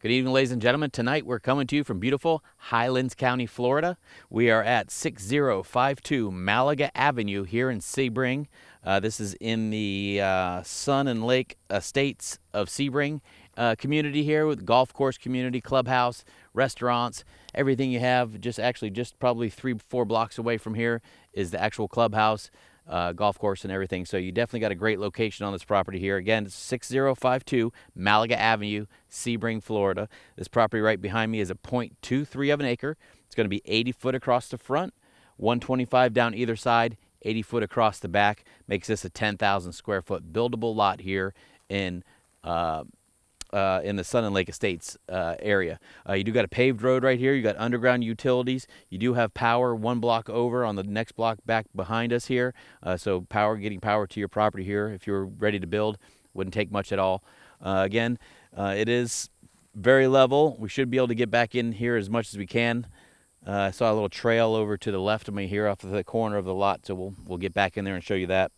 Good evening, ladies and gentlemen. Tonight we're coming to you from beautiful Highlands County, Florida. We are at 6052 Malaga Avenue here in Sebring. This is in the Sun and Lake Estates of Sebring community here, with golf course community, clubhouse, restaurants, everything you have. Just probably 3-4 blocks away from here is the actual clubhouse, golf course, and everything. So you definitely got a great location on this property here. Again, it's 6052 Malaga Avenue, Sebring, Florida. This property right behind me is a .23 of an acre. It's going to be 80 foot across the front, 125 down either side, 80 foot across the back. Makes this a 10,000 square foot buildable lot here in the Sun and Lake Estates area. You do got a paved road right here. You got underground utilities. You do have power 1 block over on the next block back behind us here. So getting power to your property here if you're ready to build wouldn't take much at all. Again, it is very level. We should be able to get back in here as much as we can. I saw a little trail over to the left of me here off of the corner of the lot, so we'll get back in there and show you that.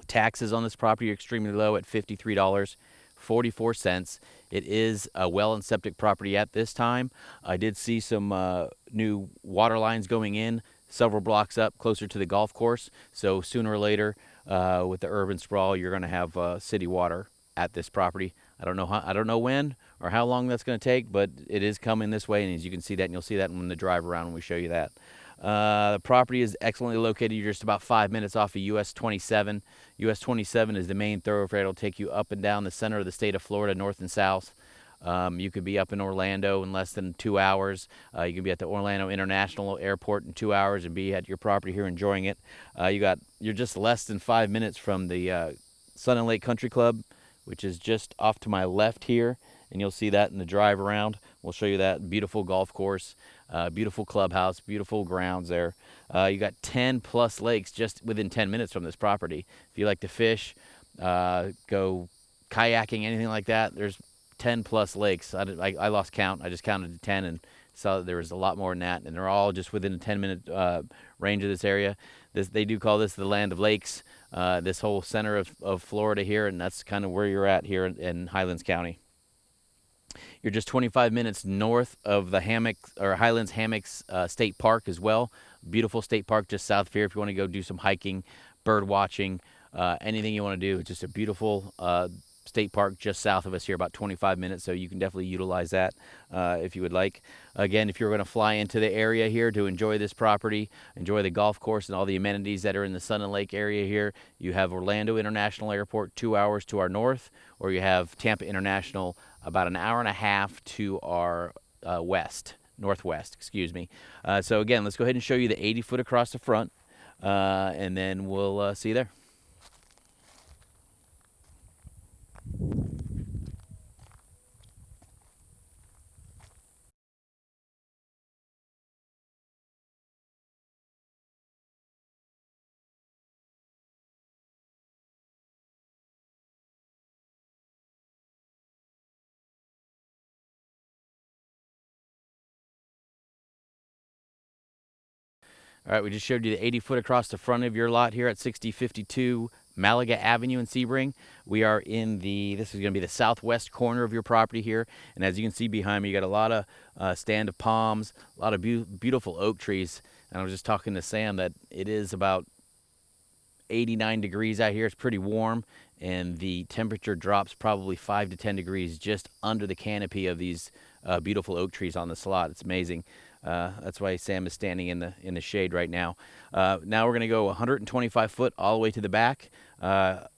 Taxes on this property are extremely low at $53.44. It is a well and septic property at this time. I did see some new water lines going in several blocks up closer to the golf course. So sooner or later, with the urban sprawl, you're going to have city water at this property. I don't know when or how long that's going to take, but it is coming this way, and as you can see that, and you'll see that when the drive around when we show you that. The property is excellently located. You're just about 5 minutes off of US 27. US 27 is the main thoroughfare. It'll take you up and down the center of the state of Florida, north and south. You could be up in Orlando in less than 2 hours. You can be at the Orlando International Airport in 2 hours and be at your property here enjoying it. You're just less than 5 minutes from the Sun and Lake Country Club, which is just off to my left here, and you'll see that in the drive around. We'll show you that beautiful golf course, beautiful clubhouse, beautiful grounds there. You got 10 plus lakes just within 10 minutes from this property. If you like to fish, go kayaking, anything like that, there's 10 plus lakes. I lost count. I just counted to 10 and saw that there was a lot more than that, and they're all just within a 10-minute range of this area. They do call this the land of lakes, this whole center of Florida here, and that's kind of where you're at here in Highlands County. You're just 25 minutes north of the Highlands Hammocks State Park as well. Beautiful state park just south of here if you want to go do some hiking, bird watching, anything you want to do. It's just a beautiful state park just south of us here, about 25 minutes, so you can definitely utilize that if you would like. Again, if you're going to fly into the area here to enjoy this property, enjoy the golf course and all the amenities that are in the Sun and Lake area here, you have Orlando International Airport 2 hours to our north, or you have Tampa International about an hour and a half to our northwest, excuse me. So again, let's go ahead and show you the 80 foot across the front, and then we'll see you there. All right, we just showed you the 80 foot across the front of your lot here at 6052 Malaga Avenue in Sebring. We are this is going to be the southwest corner of your property here. And as you can see behind me, you got a lot of stand of palms, a lot of beautiful oak trees. And I was just talking to Sam that it is about 89 degrees out here. It's pretty warm, and the temperature drops probably 5 to 10 degrees just under the canopy of these beautiful oak trees on this lot. It's amazing. That's why Sam is standing in the shade right now. Now we're going to go 125 foot all the way to the back. I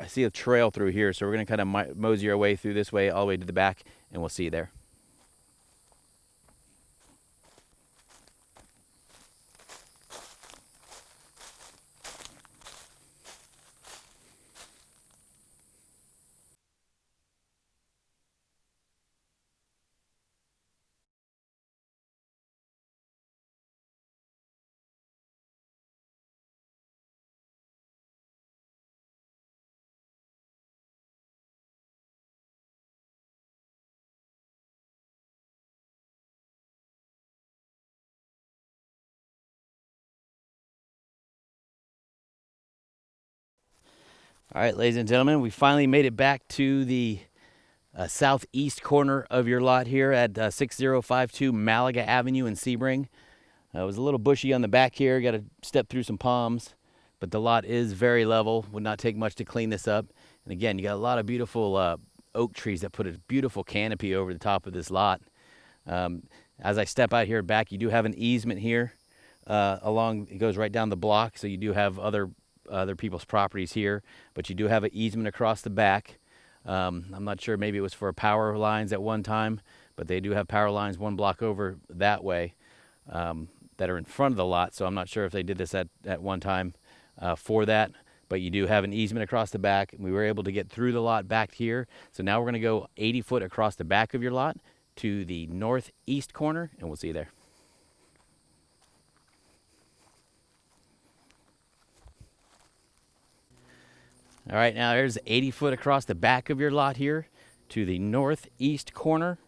see a trail through here, so we're going to kind of mosey our way through this way all the way to the back, and we'll see you there. All right, ladies and gentlemen, we finally made it back to the southeast corner of your lot here at 6052 Malaga Avenue in Sebring. It was a little bushy on the back here. Got to step through some palms, but the lot is very level. Would not take much to clean this up. And again, you got a lot of beautiful oak trees that put a beautiful canopy over the top of this lot. As I step out here back, you do have an easement here along. It goes right down the block, so you do have other people's properties here, but you do have an easement across the back. I'm not sure, maybe it was for power lines at one time, but they do have power lines one block over that way that are in front of the lot, so I'm not sure if they did this at one time for that, but you do have an easement across the back, and we were able to get through the lot back here. So now we're going to go 80 foot across the back of your lot to the northeast corner, and we'll see you there. All right, now there's 80 foot across the back of your lot here to the northeast corner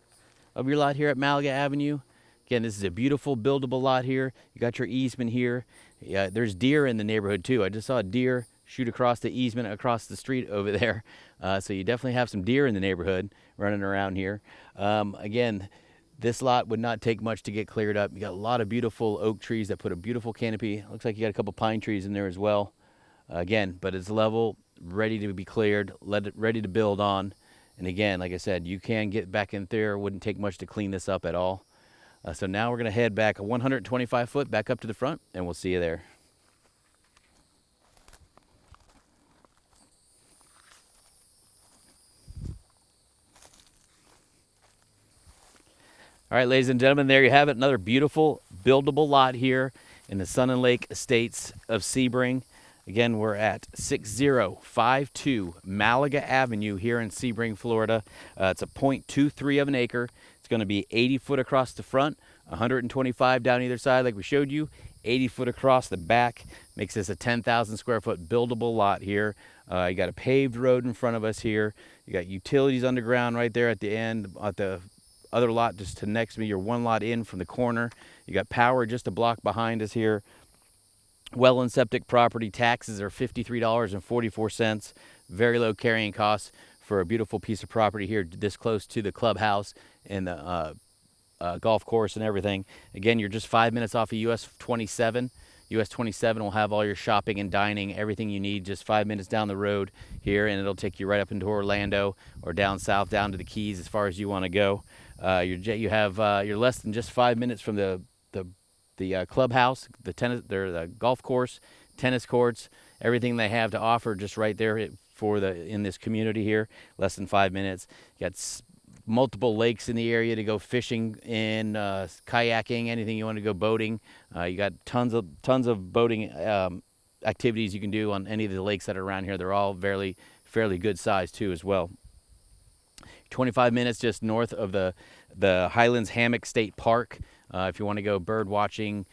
of your lot here at Malaga Avenue. Again, this is a beautiful buildable lot here. You got your easement here. There's deer in the neighborhood too. I just saw a deer shoot across the easement across the street over there. So you definitely have some deer in the neighborhood running around here. Again, this lot would not take much to get cleared up. You got a lot of beautiful oak trees that put a beautiful canopy. Looks like you got a couple pine trees in there as well. Again, but it's level, ready to be cleared, ready to build on. And again, like I said, you can get back in there. Wouldn't take much to clean this up at all. So now we're going to head back 125 foot back up to the front, and we'll see you there. All right, ladies and gentlemen, there you have it. Another beautiful buildable lot here in the Sun and Lake Estates of Sebring. Again, we're at 6052 Malaga Avenue here in Sebring, Florida. It's a 0.23 of an acre. It's going to be 80 foot across the front, 125 down either side like we showed you, 80 foot across the back. Makes this a 10,000 square foot buildable lot here. You got a paved road in front of us here. You got utilities underground right there at the end. At the other lot just to next to me, you're one lot in from the corner. You got power just a block behind us here. Well and septic property. Taxes are $53.44. Very low carrying costs for a beautiful piece of property here this close to the clubhouse and the golf course and everything. Again, you're just 5 minutes off of US 27. US 27 will have all your shopping and dining, everything you need, just 5 minutes down the road here, and it'll take you right up into Orlando or down south, down to the Keys as far as you want to go. You're less than just 5 minutes from the clubhouse, the golf course, tennis courts, everything they have to offer just right there in this community here. Less than 5 minutes. You got multiple lakes in the area to go fishing in, kayaking, anything you want to go boating. You got tons of boating activities you can do on any of the lakes that are around here. They're all fairly good size too as well. 25 minutes just north of the Highlands Hammock State Park. If you want to go bird watching,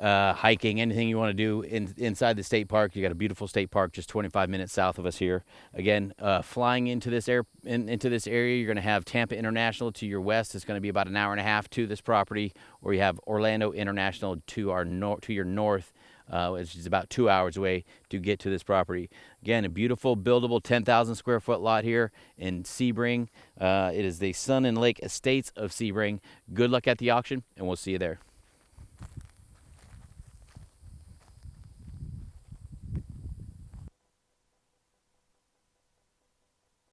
hiking, anything you want to do inside the state park, you got a beautiful state park just 25 minutes south of us here. Again, flying into this area, you're going to have Tampa International to your west. It's going to be about an hour and a half to this property, or you have Orlando International to your north, which is about 2 hours away to get to this property. Again, a beautiful buildable 10,000 square foot lot here in Sebring. It is the Sun and Lake Estates of Sebring. Good luck at the auction, and we'll see you there.